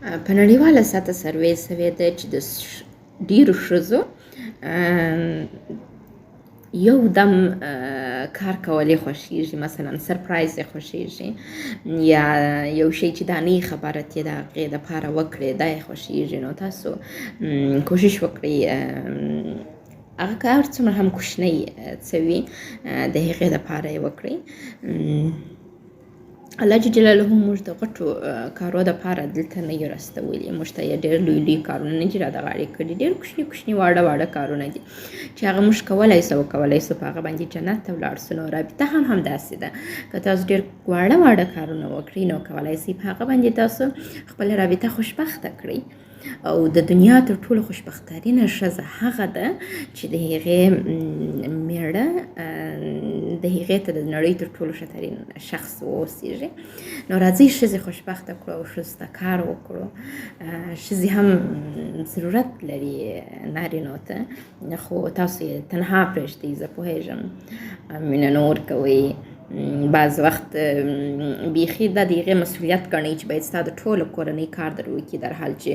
په نړیواله سطحه سروې سوې ده چې د ډېرو ښځو یو دم کار کولی خوښیږي، مثلا سرپرایز یې خوښیږي، یا یو شی چې دا نه خبره چې د هغې دپاره وکړې دا یې خوښیږي. نو تاسو کوشش وکړئ هغه که هر څومره هم کوچنی څه وي د هغې دپاره یې وکړئ. الله جل جلاله موږ د غټو کارو دپاره دلته نه یو راستولي، موږ ته یې ډېر لوی لوی کارونه نه دي راته غاړې کړي، ډېر کوچني کوچني واړه واړه کارونه دي چې هغه موږ کولی سو وکولی سو په هغه باندې جنت ته ولاړ سو. نو رابطه هم همداسې ده، که تاسو ډېر واړه واړه کارونه وکړئ نو کولی سئ په هغه باندې تاسو خپله رابطه خوشبخته کړئ. او د دنیا تر ټولو خوشبخترینه ښځه هغه ده چې د هغې میړه د هغې ته د نړۍ تر ټولو ښه شخص واوسیږي. نو راځئ ښځې خوشبخته کړو او ښځو ته کار وکړو. ښځې هم ضرورت لري نارینو ته، خو تاسو یې تنها پرېږدئ. زه پوهېږم مینه نه ورکوئ، بعض وخت بیخي دا د هغې مسؤلیت ګڼئ چې باید ستا د ټولو کورنۍ کار در وکړي، در حال چې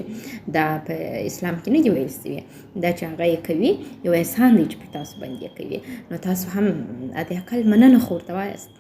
دا په اسلام کې نه دي ویل سوي. دا چې هغه یې کوي یو احسان دی چې په تاسو باندې یې کوي. نو تاسو هم حد اقل مننه خو ورته وایاست.